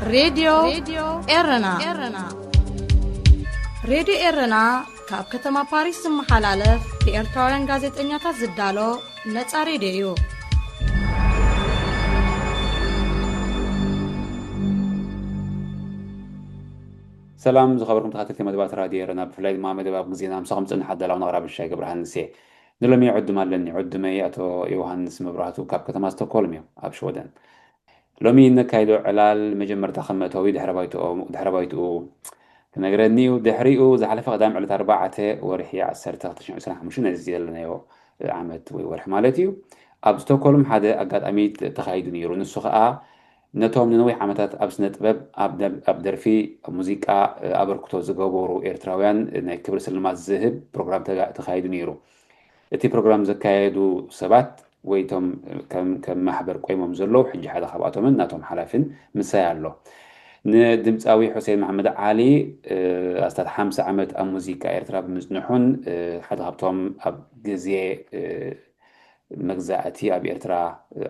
ሬድዮ ኤረና ሬድዮ ኤረና ካብ ከተማ ፓሪስ ዝመሓላለፍ ብኤርትራውያን ጋዜጠኛታት ዝዳሎ ነፃ ሬድዮ እዩ። ሰላም ዝኸበርኩም ተኸታተልቲ መደባት ራድዮ ኤረና ብፍላይ ድማ መደባት ግዜና ምሳኹም ፅንሕ ኣዳላው ነቕራብ ሻይ ገብረሃን ንሴ ንሎሚ ዕዱም ኣለኒ ዕዱመይ ኣቶ ዮሃንስ መብራህቱ ካብ ከተማ ስቶክሆልም እዮም ኣብ ሽወደን ሎሚ ነካይዶ ዕላል መጀመርታ ከም መእተዊ ድሕረ ባይትኡ ክነግረኒዩ ድሕሪኡ ዝሓለፈ ቀዳም ዕለት 4 ወርሒ 10/2025 ነዚ ዘለናዮ ዓመት ወይ ወርሒ ማለት እዩ ኣብ ስቶክሆልም ሓደ ኣጋጣሚ ተኻይዱ ነይሩ ንሱ ከዓ ነቶም ንነዊሕ ዓመታት ኣብ ስነ ጥበብ ኣብ ደርፊ ሙዚቃ ኣበርክቶ ዝገበሩ ኤርትራውያን ናይ ክብሪ ስልማት ዝህብ ፕሮግራም ተኻይዱ ነይሩ እቲ ፕሮግራም ዘካየዱ ሰባት ወይቶም ከም ማሕበር ቆይሞም ዘለዉ ሕጂ ሓደ ካብኣቶምን ናቶም ሓላፍን ምሳይ ኣሎ ንድምፃዊ ሑሴን መሐመድ ዓሊ ኣስታት 50 ዓመት ኣብ ሙዚቃ ኤርትራ ብምፅንሑን ሓደ ካብቶም ኣብ ግዜ መግዛእቲ ኣብ ኤርትራ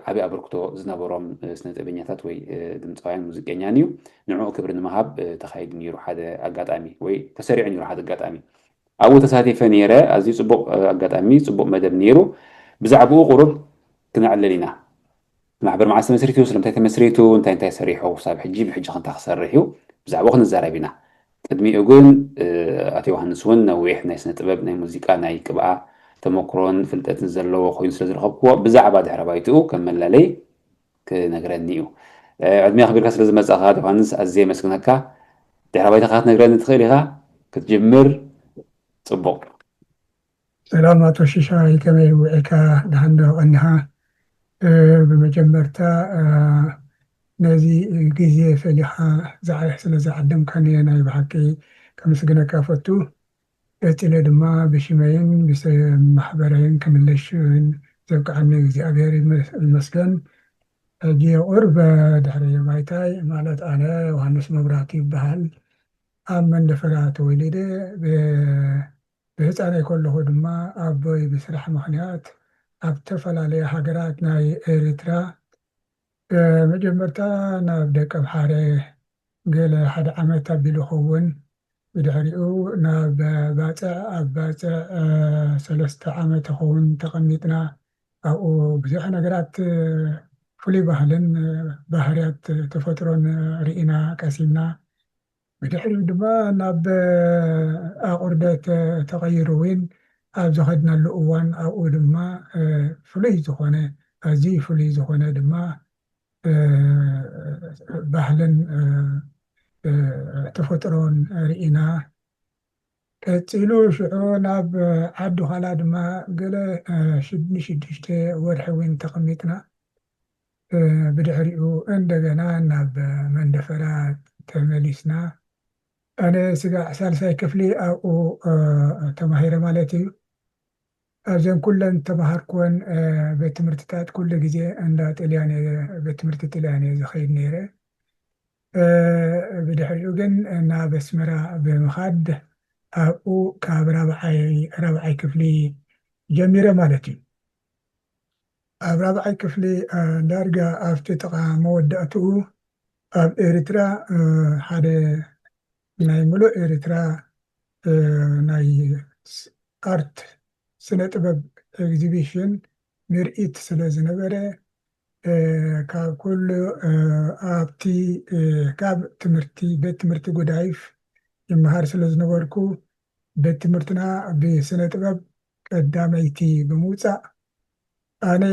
ዓብይ ኣበርክቶ ዝነበሮም ስነ ጥበበኛታት ወይ ድምፃውያን ሙዚቀኛን እዩ ንዕኡ ክብሪ ንምሃብ ተኻይዱ ነይሩ ሓደ ኣጋጣሚ ወይ ተሰሪዑ ነይሩ ሓደ ኣጋጣሚ ኣብኡ ተሳቲፈ ነይረ ኣዝዩ ፅቡቅ ኣጋጣሚ ፅቡቅ መደብ ነይሩ ብዛዕባኡ ቁሩብ ክነዕልል ኢና ማሕበር መዓዝ ተመስሪቱ ስለምንታይ ተመስሪቱ እንታይ ሰሪሑ ክሳብ ሕጂ ብሕጂ ክንታ ክሰርሕ እዩ ብዛዕባኡ ክንዛረብ ኢና ቅድሚኡ ግን ኣቶ ዮሃንስ እውን ነዊሕ ናይ ስነ ጥበብ ናይ ሙዚቃ ናይ ቅብኣ ተመክሮን ፍልጠትን ዘለዎ ኮይኑ ስለ ዝረኸብክዎ ብዛዕባ ድሕረ ባይትኡ ከም መላለይ ክነግረኒ እዩ ዕድሜ ኣኽቢርካ ስለ ዝመፃኻ ዮሃንስ ኣዝየ መስግነካ ድሕረ ባይትኻ ክትነግረኒ ትኽእል ኢኻ ክትጅምር ጽቡቅ ሰላም አቶ ሽሻይ ከመይ ውዕካ ዳህንደ ቀኒኻ በመጀመርታ ነዚ ግዜ ፈሊኻ ዝዓይሕ ስለ ዝዓደምካኒ ናይ ብሓቂ ከምስግነካ ፈቱ ቀፂለ ድማ ብሽመይን ብማሕበረይን ክምለሽን ዘብቅዓኒ እግዚኣብሔር ይመስገን ሕጂ ቁርብ ድሕሪ ባይታይ ማለት ኣነ ዮሃንስ መብራህቱ ይበሃል ኣብ መንደፈራ ተወሊደ ብህፃነይ ከለኹ ድማ ኣቦይ ብስራሕ ምክንያት ኣብ ተፈላለየ ሃገራት ናይ ኤርትራ መጀመርታ ናብ ደቀ ምሓረ ገለ ሓደ ዓመት ኣቢሉ ይኸውን ብድሕሪኡ ናብ ባፅዕ 3 ዓመት ይኸውን ተቐሚጥና ኣብኡ ብዙሕ ነገራት ፍሉይ ባህልን ባህርያት ተፈጥሮን ርኢና ቀሲምና ብድሕሪኡ ድማ ናብ ኣቁርደት ተቐይሩ እውን ኣብ ዝኸድናሉ እዋን ኣብኡ ድማ ፍሉይ ዝኾነ ኣዝዩ ፍሉይ ዝኾነ ድማ ባህልን ተፈጥሮን ርኢና ቀፂሉ ሽዑ ናብ ዓዱ ኋላ ድማ ገለ 6 ወርሒ እውን ተቐሚጥና ብድሕሪኡ እንደገና ናብ መንደፈራ ተመሊስና ኣነ ስጋዕ ሳልሳይ ክፍሊ ኣብኡ ተማሂረ ማለት እዩ ኣብዘን ኩለን ተማሃርኩወን ቤት ትምህርትታት ኩሉ ግዜ እንዳ ጣልያን ቤት ትምህርቲ ጣልያን ዝኸይድ ነይረ ብድሕሪኡ ግን ናብ ኣስመራ ብምኻድ ኣብኡ ካብ ራብዓይ ክፍሊ ጀሚረ ማለት እዩ ኣብ ራብዓይ ክፍሊ ዳርጋ ኣብቲ ጥቓ መወዳእትኡ ኣብ ኤርትራ ሓደ ናይ ሙሉእ ኤርትራ ናይ ኣርት ስነ ጥበብ ኤግዚቢሽን ምርኢት ስለ ዝነበረ ካብ ኩሉ ኣብቲ ካብ ቤት ትምህርቲ ጉዳይፍ ይመሃር ስለ ዝነበርኩ ቤት ትምህርትና ብስነ ጥበብ ቀዳመይቲ ብምውፃእ ኣነ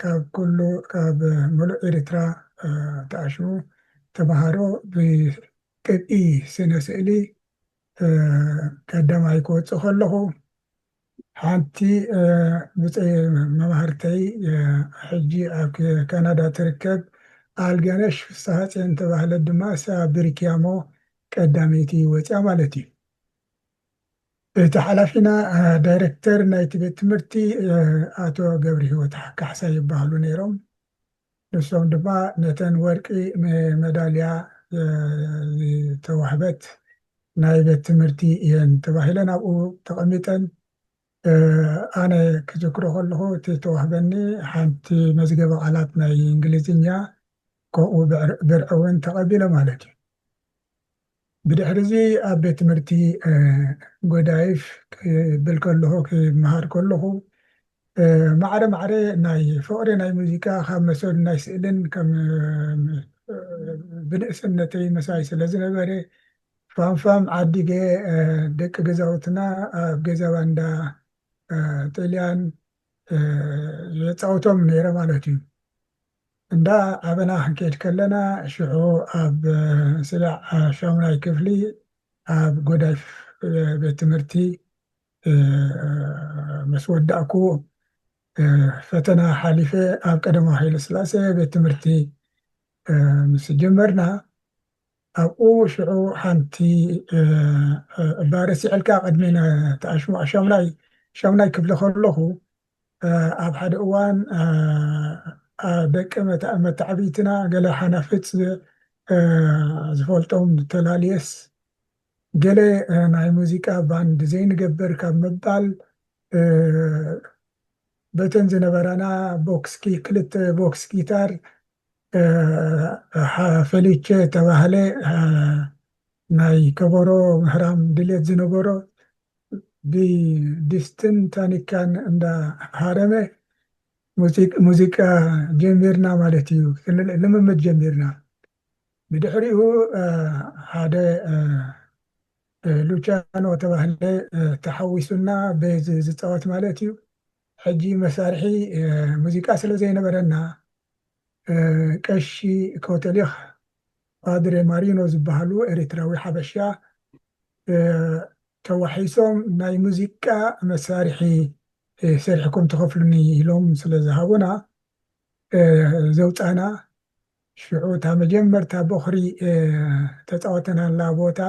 ካብ ሙሉእ ኤርትራ ተኣሽሙ ተምሃሮ ብቅብኢ ስነ ስእሊ ቀዳማይ ክወፅእ ከለኹ ሓንቲ መማህርተይ ሕጂ ኣብ ካናዳ ትርከብ ኣልጋነሽ ፍስሓፅዮን ተባህለት ድማ እሳ ብሪክያሞ ቀዳመይቲ ወፅያ ማለት እዩ እቲ ሓላፊና ዳይሬክተር ናይቲ ቤት ትምህርቲ ኣቶ ገብሪ ሂወት ካሕሳይ ይበሃሉ ነይሮም ንሶም ድማ ነተን ወርቂ ሜዳልያ ተዋህበት ናይ ቤት ትምህርቲ እየን ተባሂለን ኣብኡ ተቐሚጠን ኣነ ክዝክሮ ከለኹ እቲ ተዋህበኒ ሓንቲ መዝገበ ቃላት ናይ እንግሊዝኛ ከምኡ ብርዒ እውን ተቐቢለ ማለት እዩ። ብድሕሪ እዚ ኣብ ቤት ትምህርቲ ጎዳይፍ ክብል ከለኹ ክመሃር ከለኹ ማዕረ ማዕረ ናይ ፍቕሪ ናይ ሙዚቃ ካብ መሰሉ ናይ ስእልን ከም ብንእስነተይ መሳይ ስለ ዝነበረ ፋምፋም ዓዲገ ደቂ ገዛውትና ኣብ ገዛ ባንዳ ጣልያን የፃውቶም ነይረ ማለት እዩ። እንዳ ኣበና ክንከይድ ከለና ሽዑ ኣብ ስላዕ 8ይ ክፍሊ ኣብ ጎዳይፍ ቤት ትምህርቲ ምስ ወዳእኩ ፈተና ሓሊፈ ኣብ ቀዳማዊ ሃይለስላሴ ቤት ትምህርቲ ምስ ጀመርና ኣብኡ ሽዑ ሓንቲ ባረሲዕልካ ቅድሜና ተኣሽሙ 8ይ ክፍሊ ከለኹ ኣብ ሓደ እዋን ደቂ መታዓቢትና ገለ ሓናፍፅ ዝፈልጦም ተላልየስ ገለ ናይ ሙዚቃ ባንድ ዘይንገብር ካብ ምባል በተን ዝነበራና ክልተ ቦክስ ጊታር ፈሊቸ ተባህለ ናይ ከበሮ ምህራም ድሌት ዝነበሮ ብድስትን ታኒካን እንዳሃረመ ሙዚቃ ጀሚርና ማለት እዩ። ልምምድ ጀሚርና። ብድሕሪኡ ሓደ ሉቻኖ ተባህለ ተሓዊሱና ቤዝ ዝፃወት ማለት እዩ። ሕጂ መሳርሒ ሙዚቃ ስለ ዘይነበረና ቀሺ ኮተሊኽ ፓድሬ ማሪኖ ዝበሃሉ ኤሪትራዊ ሓበሻ ተዋሒሶም ናይ ሙዚቃ መሳርሒ ሰሪሕኩም ትኸፍሉኒ ኢሎም ስለ ዝሃቡና ዘውፃና ሽዑ እታ መጀመርታ በኽሪ ተፃወተናላ ቦታ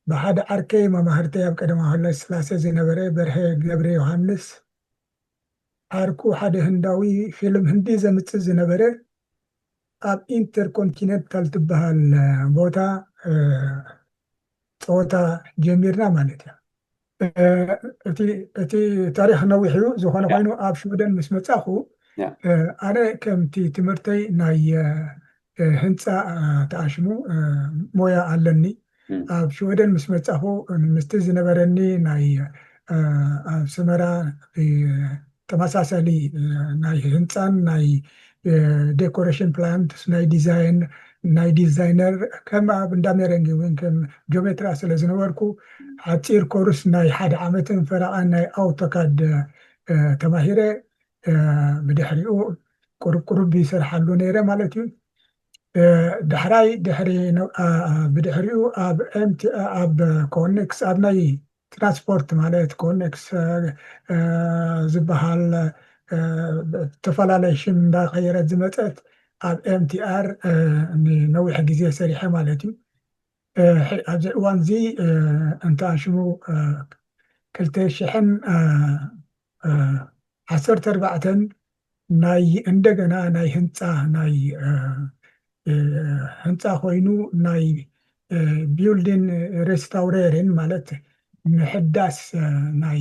ብሓደ ዓርከይ መማህርተይ ኣብ ቀዳማዊ ሃይለስላሴ ዝነበረ በርሀ ገብረ ዮሃንስ ዓርኩ ሓደ ህንዳዊ ፊልም ህንዲ ዘምፅእ ዝነበረ ኣብ ኢንተርኮንቲኔንታል ትበሃል ቦታ ፀወታ ጀሚርና ማለት እዩ። እቲ ታሪክ ነዊሕ እዩ ዝኾነ ኮይኑ ኣብ ሽውደን ምስ መፃኹ ኣነ ከምቲ ትምህርተይ ናይ ህንፃ ተኣሽሙ ሞያ ኣለኒ። ኣብ ሽወደን ምስ መፃኹ ምስቲ ዝነበረኒ ናይ ኣብ ሰመራ ተመሳሳሊ ናይ ህንፃን ናይ ዴኮሬሽን ፕላንት ናይ ዲዛይነር ከም ኣብ እንዳሜረንጊ እውን ከም ጂኦሜትራ ስለ ዝነበርኩ ሓፂር ኮርስ ናይ 1 ዓመትን ፈረቓን ናይ ኣውቶካድ ተማሂረ ብድሕሪኡ ቁርብ ይሰርሓሉ ነይረ ማለት እዩ። ብድሕሪኡ ኣብ ኮኔክስ ኣብ ናይ ትራንስፖርት ማለት ኮኔክስ ዝበሃል ተፈላለየ ሽም እንዳቀየረት ዝመፀት ኣብ ኤምቲኣር ነዊሕ ግዜ ሰሪሐ ማለት እዩ። ኣብዚ እዋን እዚ እንተኣሽሙ 2014 ናይ እንደገና ናይ ህንፃ ኮይኑ ናይ ቢልዲን ሬስታውሬርን ማለት ምሕዳስ ናይ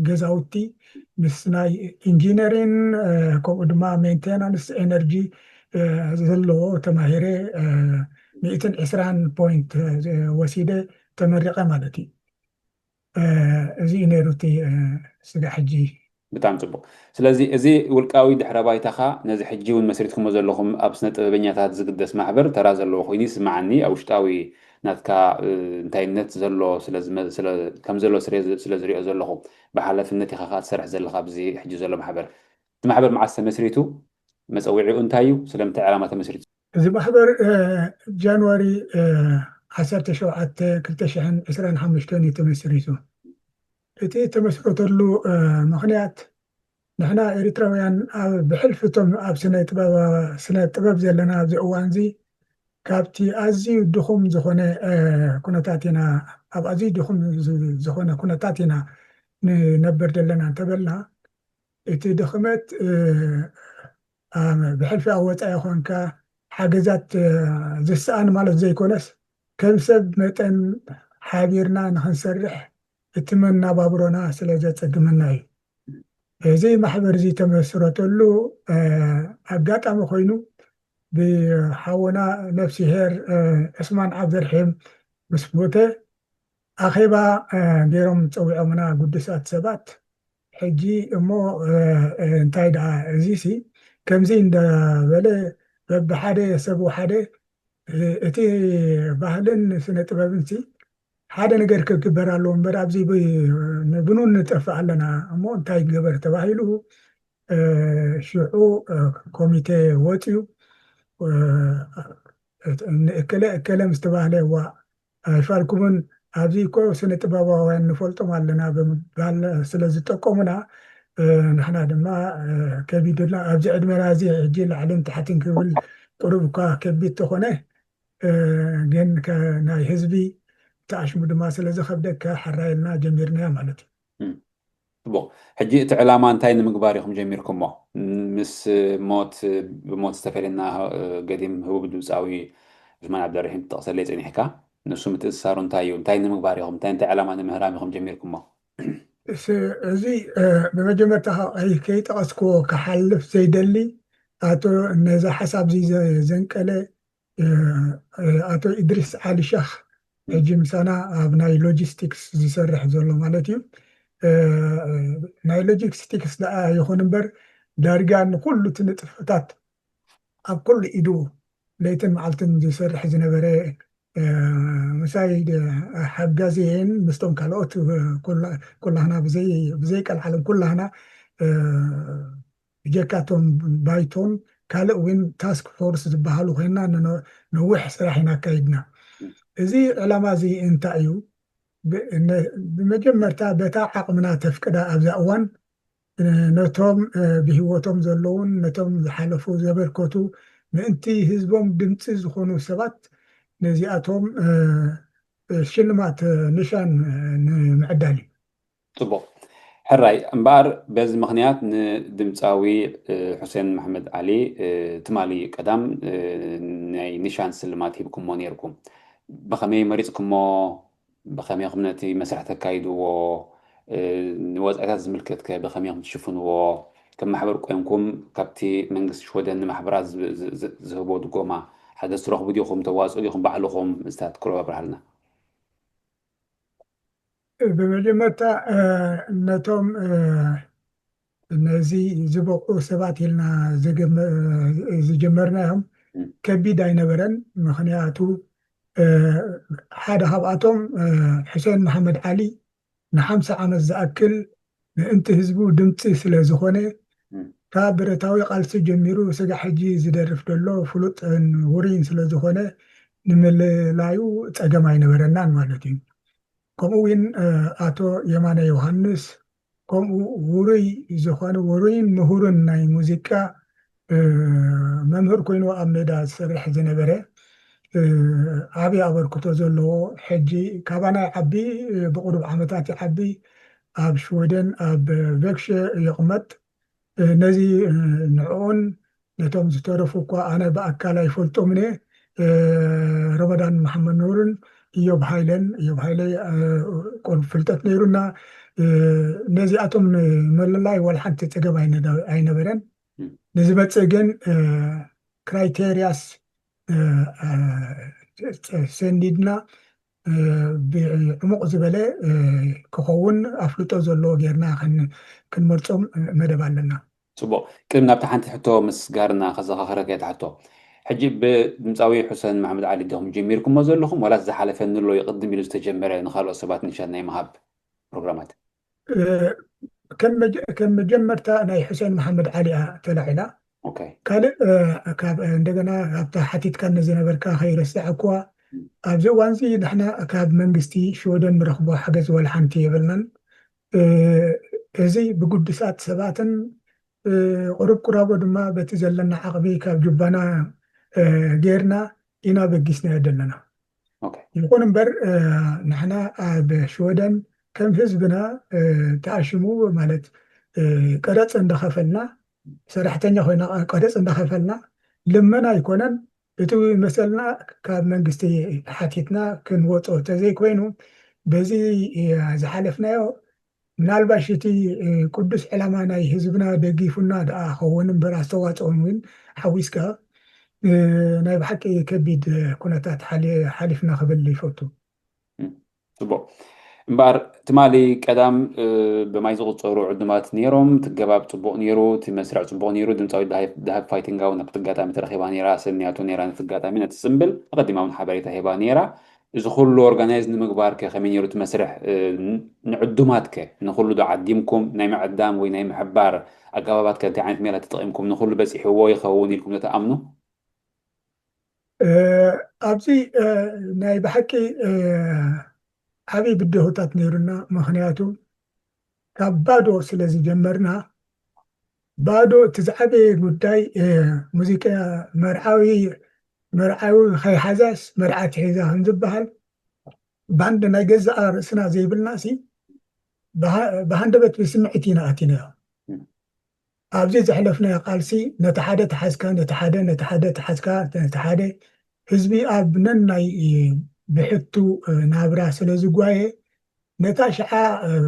ገዛውቲ ምስ ናይ ኢንጂነሪን ከምኡ ድማ ሜንቴናንስ ኤነርጂ ዘለዎ ተማሂረ 120 ፖይንት ወሲደ ተመሪቀ ማለት እዩ። እዚ ነይሩ እቲ ስጋ ሕጂ ብጣዕሚ ፅቡቅ። ስለዚ እዚ ውልቃዊ ድሕረ ባይታኻ ነዚ ሕጂ እውን መስሪትኩሞ ዘለኹም ኣብ ስነ ጥበበኛታት ዝግደስ ማሕበር ተራ ዘለዎ ኮይኑ ይስማዓኒ። ኣብ ውሽጣዊ ናትካ እንታይነት ዘሎ ከም ዘሎ ስለ ዝሪኦ ዘለኹ ብሓላፍነት ኢኻ ትሰርሕ ዘለካ ኣብዚ ሕጂ ዘሎ ማሕበር እቲ ማሕበር መዓዝ ተመስሪቱ? መፀዊዒኡ እንታይ እዩ? ስለምንታይ ዕላማ ተመስሪቱ? እዚ ማሕበር ጃንዋሪ 17 2025 እዩ ተመስሪቱ። እቲ ተመስረተሉ ምክንያት ንሕና ኤርትራውያን ብሕልፍቶም ኣብ ስነ ጥበብ ዘለና ኣብዚ እዋን እዚ ካብቲ ኣዝዩ ድኹም ዝኾነ ኩነታት ኢና ኣብ ኣዝዩ ድኹም ዝኾነ ኩነታት ኢና ንነብር ዘለና እንተበልና እቲ ድኽመት ብሕልፊ ኣብ ወፃኢ ኮንካ ሓገዛት ዝሰኣን ማለት ዘይኮነስ ከም ሰብ መጠን ሓቢርና ንክንሰርሕ እቲ መናባብሮና ስለ ዘፀግመና እዩ። እዚ ማሕበር እዚ ተመስረተሉ ኣጋጣሚ ኮይኑ ብሓውና ነፍሲሄር ዕስማን ዓብደርሒም ምስ ሞተ ኣኼባ ገይሮም ፀዊዖምና ጉዱሳት ሰባት ሕጂ እሞ እንታይ ደኣ እዚ ሲ ከምዚ እንዳበለ በብሓደ ሰብ ሓደ እቲ ባህልን ስነ ጥበብን ሲ ሓደ ነገር ክግበር ኣለዎ እምበር ኣብዚ ብኑን ንጠፍእ ኣለና እሞ እንታይ ገበር ተባሂሉ ሽዑ ኮሚቴ ወፅዩ እከለ ምስ ተባህለ ዋ ኣይፋልኩምን ኣብዚ እኮ ስነ ጥበባውያን ንፈልጦም ኣለና ብምባል ስለ ዝጠቆሙና ንሕና ድማ ከቢድና ኣብዚ ዕድሜና እዚ ሕጂ ላዕልን ታሕትን ክብል ቁሩብ እኳ ከቢድ ተኾነ ግን ናይ ህዝቢ ተኣሽሙ ድማ ስለ ዝኸብደካ ሓራይልና ጀሚርናያ ማለት እዩ ሕጂ እቲ ዕላማ እንታይ ንምግባር ኢኹም ጀሚርኩሞ ምስ ብሞት ዝተፈለና ገዲም ህቡብ ድምፃዊ ዑስማን ዓብደርሒም ትጠቕሰለይ ፀኒሕካ ንሱ ምትእስሳሩ እንታይ እዩ እንታይ ንምግባር ኢኹም እንታይ ዕላማ ንምህራም ኢኹም ጀሚርኩሞ እዚ ብመጀመርታ ከይጠቐስክዎ ክሓልፍ ዘይደሊ ኣቶ ነዛ ሓሳብ እዚ ዘንቀለ ኣቶ ኢድሪስ ዓሊ ሻኽ ሕጂ ምሳና ኣብ ናይ ሎጂስቲክስ ዝሰርሕ ዘሎ ማለት እዩ ናይ ሎጂስቲክስ ደኣ ይኹን እምበር ዳርጋ ንኩሉ እቲ ንጥፈታት ኣብ ኩሉ ኢዱ ለይትን መዓልትን ዝሰርሕ ዝነበረ ምሳይ ሓጋዜን ምስቶም ካልኦት ኩላህና ብዘይ ቀልዓለም ኩላህና ብጀካቶም ባይቶን ካልእ እውን ታስክ ፎርስ ዝበሃሉ ኮይና ነዊሕ ስራሕ ኢና ኣካይድና እዚ ዕላማ እዚ እንታይ እዩ ብመጀመርታ በታ ዓቕምና ተፍቅዳ ኣብዛ እዋን ነቶም ብሂወቶም ዘለውን ነቶም ዝሓለፉ ዘበርከቱ ምእንቲ ህዝቦም ድምፂ ዝኾኑ ሰባት ነዚኣቶም ሽልማት ንሻን ንምዕዳል እዩ ፅቡቅ ሕራይ እምበኣር በዚ ምክንያት ንድምፃዊ ሑሴን መሕመድ ዓሊ ትማሊ ቀዳም ናይ ኒሻን ስልማት ሂብኩሞ ነይርኩም ብኸመይ መሪፅኩሞ ብኸመይ ኹም ነቲ መስርሕ ተካይድዎ ንወፃኢታት ዝምልከት ብኸመይ ኹም ትሽፍንዎ ከም ማሕበር ቆይምኩም ካብቲ መንግስቲ ሽወደን ንማሕበራት ዝህቦ ድጎማ ሓገዝ ትረኽቡ ዲኹም ተዋፅኡ ዲኹም ባዕልኹም ምስታት ክረባ ብርሃልና ብመጀመርታ ነቶም ነዚ ዝበቁ ሰባት ኢልና ዝጀመርናዮም ከቢድ ኣይነበረን ምክንያቱ ሓደ ካብኣቶም ሑሴን መሐመድ ዓሊ ን50 ዓመት ዝኣክል ምእንቲ ህዝቡ ድምፂ ስለ ዝኾነ ካብ ብረታዊ ቃልሲ ጀሚሩ ስጋ ሕጂ ዝደርፍ ደሎ ፍሉጥን ውሩይን ስለ ዝኾነ ንምልላዩ ፀገም ኣይነበረናን ማለት እዩ ከምኡ እውን ኣቶ የማነ ዮሃንስ ከምኡ ውሩይ ዝኾነ ውሩይን ምሁርን ናይ ሙዚቃ መምህር ኮይኑ ኣብ ሜዳ ዝሰርሕ ዝነበረ ዓብዪ ኣበርክቶ ዘለዎ ሕጂ ካባና ዓቢ ብቁሩብ ዓመታት ይዓቢ ኣብ ሽወደን ኣብ ቬክሸ ይቕመጥ ነዚ ንዕኡን ነቶም ዝተረፉ እኳ ኣነ ብኣካል ኣይፈልጦምን ረመዳን መሐመድ ኑርን እዮብ ሃይለይ ፍልጠት ነይሩና ነዚኣቶም ንመለላይ ወላ ሓንቲ ፀገም ኣይነበረን ንዝመፅእ ግን ክራይቴርያስ ሰንዲድና ብዕሙቕ ዝበለ ክኸውን ኣፍልጦ ዘለዎ ጌርና ክንመርፆም መደብ ኣለና ፅቡቅ ቅድም ናብቲ ሓንቲ ሕቶ ምስ ጋርና ከዘኻኽረከ ተሕቶ ሕጂ ብድምፃዊ ሑሴን መሐመድ ዓሊ ዲኹም ጀሚርኩሞ ዘለኹም ወላ ዝሓለፈ ንሎ ይቅድም ኢሉ ዝተጀመረ ንካልኦት ሰባት ንሻት ናይ ምሃብ ፕሮግራማት ከም መጀመርታ ናይ ሑሴን መሐመድ ዓሊ ተላዒላ ካልእ እንደገና ኣብታ ሓቲትካ ዝነበርካ ከይረስዕ እኳ ኣብዚ እዋን እዚ ንሕና ካብ መንግስቲ ሽወደን ንረኽቦ ሓገዝ ወላ ሓንቲ የብልናን እዚ ብጉዱሳት ሰባትን ቁሩብ ቁራቦ ድማ በቲ ዘለና ዓቕቢ ካብ ጅባና ጌርና ኢና በጊስና ዘለና ይኹን እምበር ንሕና ኣብ ሽወደን ከም ህዝብና ተኣሽሙ ማለት ቀረፅ እንዳኸፈልና ሰራሕተኛ ኮይና ቀረፅ እንዳኸፈልና ልመና ኣይኮነን እቲ መሰልና ካብ መንግስቲ ሓቲትና ክንወፆ ተዘይኮይኑ በዚ ዝሓለፍናዮ ምናልባሽ እቲ ቅዱስ ዕላማ ናይ ህዝብና ደጊፉና ደኣ ኸውን እምበር ኣስተዋፅኦን እውን ሓዊስካ ናይ ብሓቂ ከቢድ ኩነታት ሓሊፍና ክብል ይፈቱ ፅቡቅ እምበር ትማሊ ቀዳም ብማይ ዝቁፀሩ ዕዱማት ነይሮም ትገባብ ፅቡቅ ነይሩ እቲ መስርዕ ፅቡቅ ነይሩ ድምፃዊ ዳሃብ ፋይቲንግ እውን ኣብቲ ኣጋጣሚ ተረኪባ ነይራ ሰኒያቱ ነይራ ነቲ ኣጋጣሚ ነቲ ፅምብል ኣቀዲማ እውን ሓበሬታ ሂባ ነይራ እዚ ኩሉ ኦርጋናይዝ ንምግባር ከ ከመይ ነይሩ እቲ መስርሕ ንዕዱማት ከ ንኩሉ ዶ ዓዲምኩም ናይ ምዕዳም ወይ ናይ ምሕባር ኣገባባት ከ እንታይ ዓይነት ሜላ ተጠቂምኩም ንኩሉ በፂሕዎ ይኸውን ኢልኩም ተኣምኑ ኣብዚ ናይ ብሓቂ ዓብይ ብድሆታት ነይሩና ምክንያቱ ካብ ባዶ ስለ ዝጀመርና ባዶ እቲ ዝዓበየ ጉዳይ ሙዚቃ መርዓዊ ከይሓዛስ መርዓቲ ሒዛ ከምዝበሃል ባንድ ናይ ገዛእ ርእስና ዘይብልና ሲ ብሃንደበት ብስምዒት ኢና ኣቲናዮ ኣብዚ ዘሕለፍናዮ ቃልሲ ነቲ ሓደ ተሓዝካ ነቲ ሓደ ተሓዝካ ነቲ ሓደ ህዝቢ ኣብ ነናይ ብሕቱ ናብራ ስለ ዝጓየ ነታ ሸዓ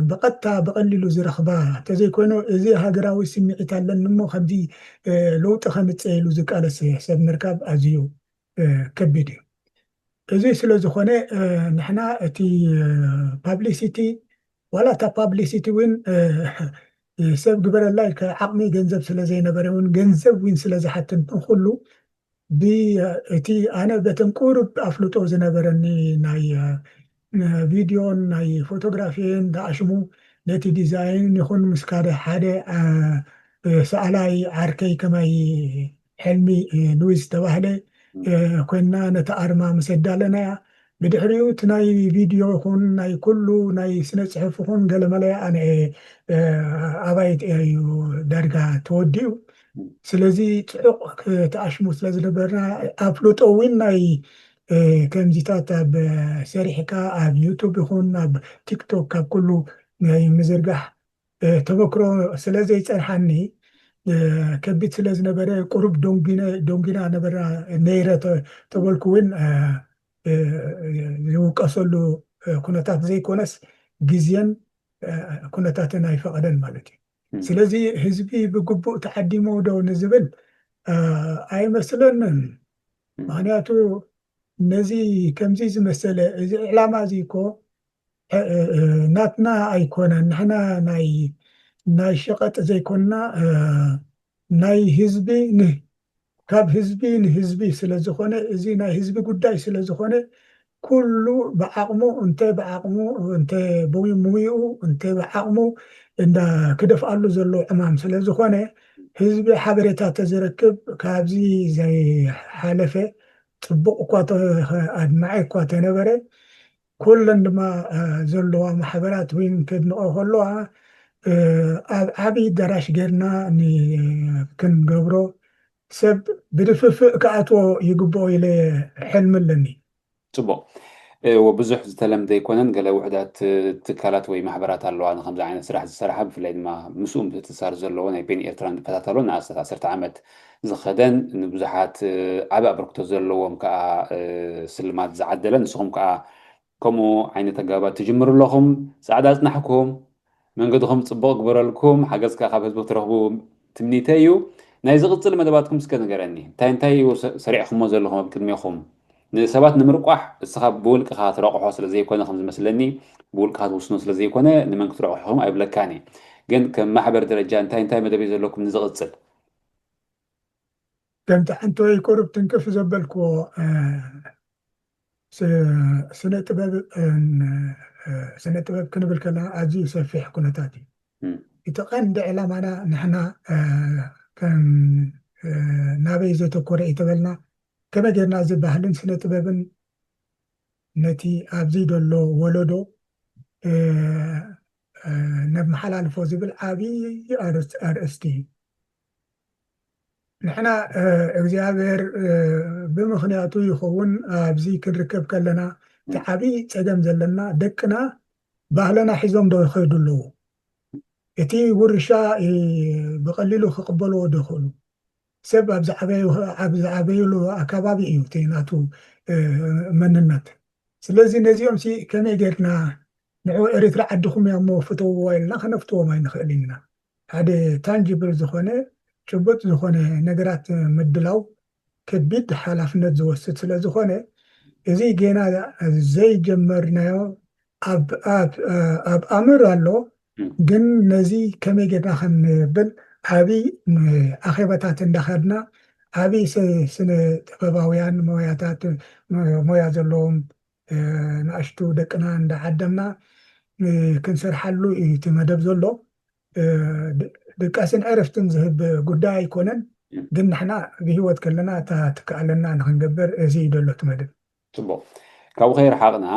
ብቐጥታ ብቐሊሉ ዝረኽባ ተዘይኮይኑ እዚ ሃገራዊ ስምዒት ኣለኒ እሞ ከምዚ ለውጢ ከምፅእ ኢሉ ዝቃለስ ሰብ ምርካብ ኣዝዩ ከቢድ እዩ እዚ ስለ ዝኾነ ንሕና እቲ ፓብሊሲቲ ዋላ እታ ፓብሊሲቲ እውን ሰብ ግበረላይ ዓቕሚ ገንዘብ ስለ ዘይነበረ እውን ገንዘብ እውን ስለ ዝሓትን ኩሉ ብእቲ ኣነ በተን ቁሩብ ኣፍልጦ ዝነበረኒ ናይ ቪድዮን ናይ ፎቶግራፊን ዳኣሽሙ ነቲ ዲዛይን ይኹን ምስካደ ሓደ ሰኣላይ ዓርከይ ከማይ ሕልሚ ሉዊስ ተባህለ ኮይና ነቲ ኣርማ ምስ ኣዳለናያ ብድሕሪኡ እቲ ናይ ቪድዮ ይኹን ናይ ኩሉ ናይ ስነ ፅሑፍ ይኹን ገለመለያ ኣነ ኣባይ እዩ ዳርጋ ተወዲኡ ስለዚ ፅዑቕ ተኣሽሙ ስለ ዝነበርና ኣፍልጦ እውን ናይ ከምዚታት ኣብ ሰሪሕካ ኣብ ዩቱብ ይኹን ኣብ ቲክቶክ ካብ ኩሉ ናይ ምዝርጋሕ ተመክሮ ስለ ዘይፀንሓኒ ከቢድ ስለ ዝነበረ ቁሩብ ዶንጊና ነበረ ነይረ ተበልኩ እውን ዝውቀሰሉ ኩነታት ዘይኮነስ ግዜን ኩነታትን ኣይፈቐደን ማለት እዩ ስለዚ ህዝቢ ብግቡእ ተዓዲሞ ዶ ንዝብል ኣይመስለንን ምክንያቱ ነዚ ከምዚ ዝመሰለ እዚ ዕላማ እዚ እኮ ናትና ኣይኮነን ንሕና ናይ ሸቐጥ ዘይኮንና ናይ ህዝቢ ካብ ህዝቢ ንህዝቢ ስለ ዝኾነ እዚ ናይ ህዝቢ ጉዳይ ስለ ዝኾነ ኩሉ ብዓቕሙ ብዓቕሙ ብሙይኡ ብዓቕሙ እንዳ ክደፍኣሉ ዘሎ ዕማም ስለ ዝኾነ ህዝቢ ሓበሬታ ተዝረክብ ካብዚ ዘይሓለፈ ፅቡቅ እኳ ኣድማዒ እኳ ተነበረ ኩለን ድማ ዘለዋ ማሕበራት ወይም ከድንቆ ከለዋ ኣብ ዓብይ ዳራሽ ጌርና ክንገብሮ ሰብ ብድፍፍእ ክኣትዎ ይግብኦ ኢለ ሕልሚ ኣለኒ ፅቡቅ ወብዙሕ ዝተለምደ ኣይኮነን ገለ ውሕዳት ትካላት ወይ ማሕበራት ኣለዋ ንከምዚ ዓይነት ስራሕ ዝሰርሓ ብፍላይ ድማ ምስኡ ምትእትሳር ዘለዎ ናይ ቤን ኤርትራ ንፈታተሎ ንኣስታት 10 ዓመት ዝኸደን ንብዙሓት ዓብይ ኣበርክቶ ዘለዎም ከዓ ስልማት ዝዓደለ ንስኹም ከዓ ከምኡ ዓይነት ኣገባባት ትጅምሩ ኣለኹም ፃዕዳ ኣፅናሕኩም መንገድኹም ፅቡቅ ግበረልኩም ሓገዝካ ካብ ህዝቢ ትረኽቡ ትምኒተ እዩ ናይ ዝቕፅል መደባትኩም እስከ ንገረኒ እንታይ ሰሪዕኩሞ ዘለኹም ኣብ ቅድሚኹም ንሰባት ንምርቋሕ እስኻ ብውልቅኻ ትረቑሖ ስለ ዘይኮነ ከም ዝመስለኒ ብውልቅኻ ትውስኖ ስለ ዘይኮነ ንመን ክትረቑሑኹም ኣይብለካኒ ግን ከም ማሕበር ደረጃ እንታይ መደብ እዩ ዘለኩም ንዝቕፅል ከምቲ ሓንተወይ ቁሩብ ትንክፍ ዘበልክዎ ስነ ጥበብ ክንብል ከለና ኣዝዩ ሰፊሕ ኩነታት እዩ እቲ ቀንዲ ዕላማና ንሕና ከም ናበይ ዘተኮረ እዩ ተበልና ከመይ ጌርና እዚ ባህልን ስነ ጥበብን ነቲ ኣብዚ ደሎ ወለዶ ነመሓላልፎ ዝብል ዓብይ ኣርእስቲ እዩ ንሕና እግዚኣብሔር ብምክንያቱ ይኸውን ኣብዚ ክንርከብ ከለና እቲ ዓብይ ፀገም ዘለና ደቅና ባህልና ሒዞም ዶ ይኸይዱ ኣለዉ እቲ ውርሻ ብቐሊሉ ክቕበልዎ ዶ ይኽእሉ ሰብ ኣብ ዝዓበየሉ ኣከባቢ እዩ እቲ ናቱ መንነት ስለዚ ነዚኦም ከመይ ጌርና ንዑ ኤርትራ ዓድኹም እያ እሞ ፍተውዎ ኢልና ከነፍትዎም ኣይንኽእል ኢና ሓደ ታንጅብል ዝኾነ ጭቡጥ ዝኾነ ነገራት ምድላው ከቢድ ሓላፍነት ዝወስድ ስለ ዝኾነ እዚ ገና ዘይጀመርናዮ ኣብ ኣምር ኣሎ ግን ነዚ ከመይ ጌርና ክንብል ዓብይ ኣኼባታት እንዳኸድና ዓብይ ስነ ጥበባውያን ሞያታት ሞያ ዘለዎም ንኣሽቱ ደቅና እንዳዓደምና ክንሰርሓሉ እዩ እቲ መደብ ዘሎ ድቃስን ዕረፍትን ዝህብ ጉዳይ ኣይኮነን ግን ንሕና ብሂወት ከለና እታ ትከኣለና ንክንገብር እዚ እዩ ደሎ እቲ መደብ ፅቡቅ ካብኡ ከይረሓቕና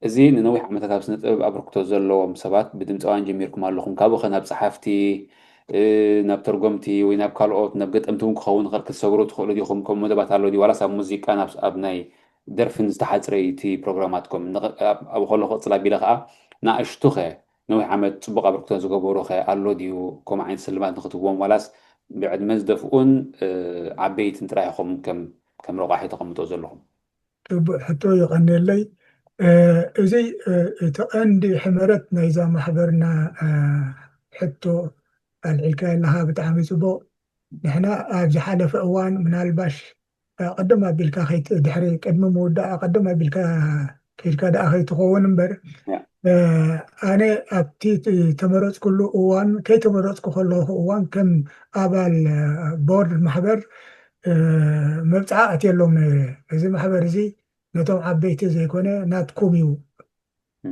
እዚ ንነዊሕ ዓመታት ኣብ ስነ ጥበብ ኣበርክቶ ዘለዎም ሰባት ብድምፃውያን ጀሚርኩም ኣለኹም ካብኡ ኸ ናብ ፀሓፍቲ ናብ ተርጎምቲ ወይ ናብ ካልኦት ናብ ገጠምቲ እውን ክኸውን ይኽእል ክትሰግሩ ትኽእሉ ዲኹም ከምኡ መደባት ኣሎ ዲ ዋላስ ኣብ ሙዚቃ ኣብ ናይ ደርፍን ዝተሓፅረ እቲ ፕሮግራማትኩም ኣብኡ ከሎ ክቕፅል ኣቢለ ከዓ ንኣሽቱ ኸ ነዊሕ ዓመት ፅቡቅ ኣበርክቶ ዝገበሩ ኸ ኣሎ ድዩ ከምኡ ዓይነት ስልማት ንክትብዎም ዋላስ ብዕድመ ዝደፍኡን ዓበይትን ጥራይ ኢኹም ከም ረቋሒ ተቐምጦ ዘለኹም ፅቡቅ ሕቶ ይቐኒለይ እዚ እቲ ቀንዲ ሕመረት ናይዛ ማሕበርና ሕቶ ኣልዒልካ ኣለካ ብጣዕሚ ፅቡቅ ንሕና ኣብ ዝሓለፈ እዋን ምናልባሽ ቀደም ኣቢልካ ድሕሪ ቅድሚ ምውዳእ ቀደም ኣቢልካ ከይድካ ደኣ ከይትኸውን እምበር ኣነ ኣብቲ ተመረፅኩሉ እዋን ከይተመረፅኩ ከለኹ እዋን ከም ኣባል ቦርድ ማሕበር መብፅዓ ኣትየሎም ነይረ እዚ ማሕበር እዚ ነቶም ዓበይቲ ዘይኮነ ናትኩም እዩ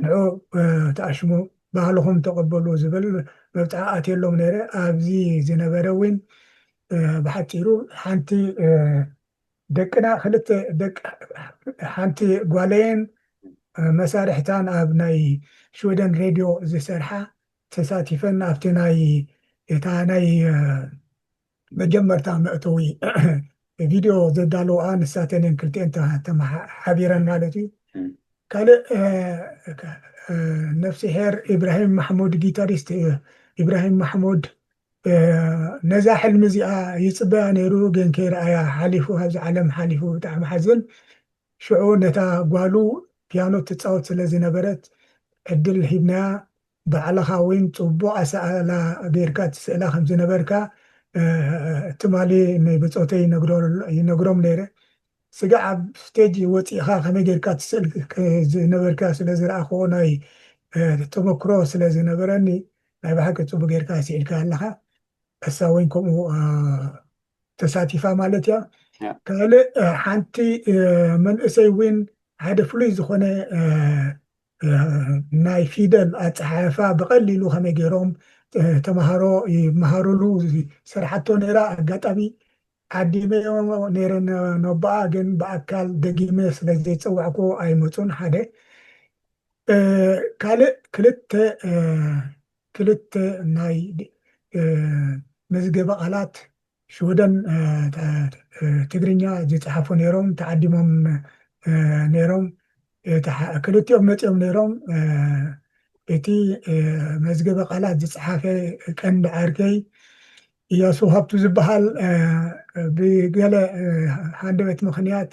ንዑ ተኣሽሙ ባህልኹም ተቐበሉ ዝብል መብፅዓ ኣትየሎም ነይረ ኣብዚ ዝነበረ እውን ብሓፂሩ ሓንቲ ደቅና ክልተ ሓንቲ ጓለየን መሳርሕታን ኣብ ናይ ሽወደን ሬድዮ ዝሰርሓ ተሳቲፈን ኣብቲ ናይ መጀመርታ መእተዊ ቪድዮ ዘዳለዋ ንሳተንን ክልተን ተሓቢረን ማለት እዩ ካልእ ነፍሲ ሄር ኢብራሂም ማሕሙድ ጊታሪስት ኢብራሂም ማሕሙድ ነዛ ሕልሚ እዚኣ ይፅበያ ነይሩ ግን ከይረኣያ ሓሊፉ ኣብዚ ዓለም ሓሊፉ ብጣዕሚ ሓዝን ሽዑ ነታ ጓሉ ፒያኖ ትፃወት ስለ ዝነበረት ዕድል ሂብናያ ባዕልኻ እውን ፅቡቅ ኣሰኣላ ጌርካ ትስእላ ከም ዝነበርካ ትማሊ ብፆተይ ይነግሮም ነይረ ስጋዕ ኣብ ስቴጅ ወፂእኻ ከመይ ጌርካ ትስእል ዝነበርካ ስለ ዝረኣኽዎ ናይ ተመክሮ ስለ ዝነበረኒ ናይ ባሕቂ ፅቡቅ ጌርካ ስኢልካ ኣለካ እሳ እውን ከምኡ ተሳቲፋ ማለት እያ ካልእ ሓንቲ መንእሰይ እውን ሓደ ፍሉይ ዝኾነ ናይ ፊደል ኣፀሓሕፋ ብቐሊሉ ከመይ ገይሮም ተምሃሮ ይመሃሩሉ ስራሕቶ ነይራ ኣጋጣሚ ዓዲመ ነይረ ነባኣ ግን ብኣካል ደጊመ ስለ ዘይፀዋዕኮ ኣይመፁን ሓደ ካልእ ክልተ ናይ መዝገበ ቃላት ሽወደን ትግርኛ ዝፀሓፉ ነይሮም ተዓዲሞም ነይሮም ክልቲኦም መፅኦም ነይሮም እቲ መዝገበ ቃላት ዝፀሓፈ ቀንዲ ዓርከይ እያሱ ሃብቱ ዝበሃል ብገለ ሃንደበት ምክንያት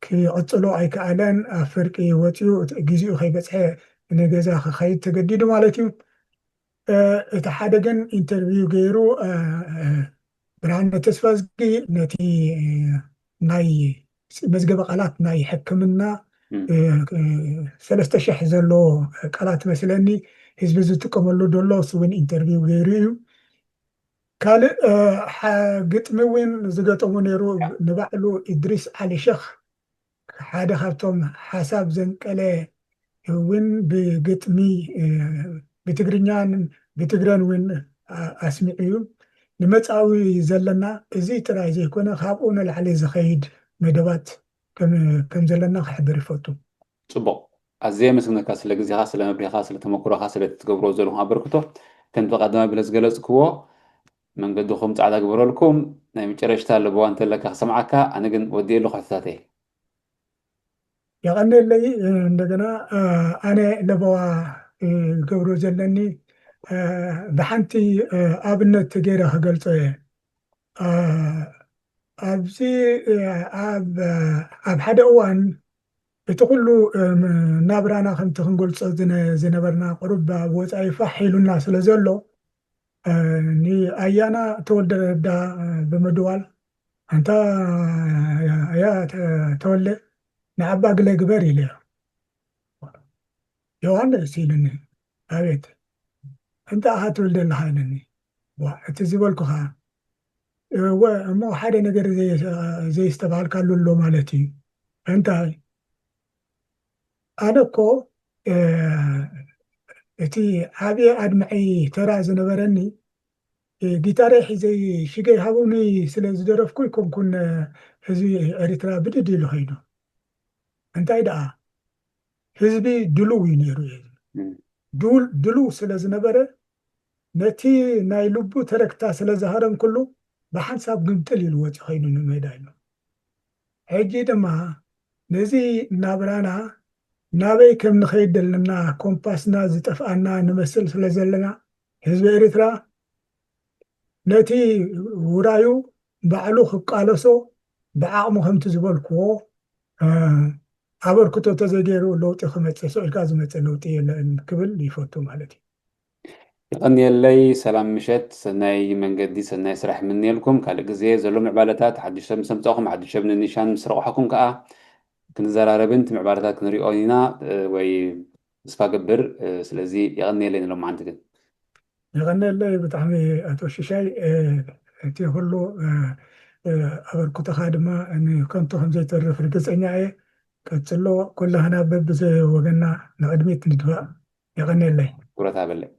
ክቅፅሎ ኣይከኣለን ኣብ ፍርቂ ወፂኡ ግዚኡ ከይበፅሐ ንገዛ ክኸይድ ተገዲዱ ማለት እዩ እቲ ሓደ ግን ኢንተርቪው ገይሩ ብርሃነ ተስፋዝጊ ነቲ ናይ መዝገበ ቃላት ናይ ሕክምና 3,000 ዘሎ ቃላት መስለኒ ህዝቢ ዝጥቀመሉ ደሎ እሱ እውን ኢንተርቪው ገይሩ እዩ ካልእ ግጥሚ እውን ዝገጠሙ ነይሩ ንባዕሉ ኢድሪስ ዓሊ ሸኽ ሓደ ካብቶም ሓሳብ ዘንቀለ እውን ብግጥሚ ብትግርኛን ብትግረን እውን ኣስሚዑ እዩ ንመፃዊ ዘለና እዚ ጥራይ ዘይኮነ ካብኡ ንላዕሊ ዝኸይድ መደባት ከም ዘለና ክሕብር ይፈቱ ፅቡቅ ኣዝየ መስግነካ ስለ ግዜኻ ስለ መብሪኻ ስለ ተመክሮኻ ስለ ትገብሮ ዘለኹም ኣበርክቶ ከምቲ ቀዳማ ብለ ዝገለፅክዎ መንገድኩም ፃዕዳ ግበረልኩም ናይ መጨረሽታ ልበዋ እንተለካ ክሰምዓካ ኣነ ግን ወዲኤ ኣለኹ ሕቶታተይ يغني እንደገና ኣነ ለበዋ ገብሮ ዘለኒ ብሓንቲ ኣብነት ገይረ ክገልፆ እየ ኣብዚ ኣብ ሓደ እዋን እቲ ኩሉ ናብራና ከምቲ ክንገልፆ ዝነበርና ቁሩብ ወፃኢ ፋሕ ኢሉና ስለ ዘሎ ንኣያና ተወልደ ረዳ ብምድዋል أنت يا تولي نعبا قلي قبر إليه ዮሐንስ ይልኒ አቤት እንታ ሃትወልደ ኣለኻ ኢለኒ እትዝበልኩኻ እሞ ሓደ ነገር ዘይስተባሃልካሉ ኣሎ ማለት እዩ እንታይ ኣነ እኮ እቲ ዓብየ ኣድማዒ ተራ ዝነበረኒ ጊታረይ ሒዘይ ሽገይ ሃቡኒ ስለ ዝደረፍኩ ይኮንኩን ህዝቢ ኤርትራ ብድድ ኢሉ ኸይዱ እንታይ ደኣ ህዝቢ ድሉው እዩ ነይሩ ድሉው ስለ ዝነበረ ነቲ ናይ ልቡ ተረክታ ስለ ዝሃረም ኩሉ ብሓንሳብ ግምጥል ኢሉ ወፂ ኸይኑ ንሜዳ ኢሉ ሕጂ ድማ ነዚ ናብራና ናበይ ከም ንኸይድ ዘለና ኮምፓስና ዝጠፍኣና ንመስል ስለ ዘለና ህዝቢ ኤርትራ ነቲ ውራዩ ባዕሉ ክቃለሶ ብዓቕሙ ከምቲ ዝበልክዎ ኣበርክቶ ተዘገይሩ ለውጢ ክመፅእ ሰኢልካ ዝመፅእ ለውጢ የለን ክብል ይፈቱ ማለት እዩ ይቐኒየለይ ሰላም ምሸት ሰናይ መንገዲ ሰናይ ስራሕ ምንየልኩም ካልእ ግዜ ዘሎ ምዕባለታት ሓድሽ ሰብ ምስ ኣምፀኹም ሓድሽ ሰብ ንኒሻን ምስ ረቑሓኩም ከዓ ክንዘራረብን እቲ ምዕባለታት ክንሪኦ ኢና ወይ ተስፋ ገብር ስለዚ ይቐኒየለይ ንሎም መዓንቲ ግን ይቐኒየለይ ብጣዕሚ ኣቶ ሽሻይ እቲ ኩሉ ኣበርክቶኻ ድማ ንከንቱ ከምዘይተርፍ ርግፀኛ እየ ቀፅሎ ኩላህና በብዘ ወገና ንቅድሚት ንድፋእ ይቐኒየለይ ኩረት ኣበለይ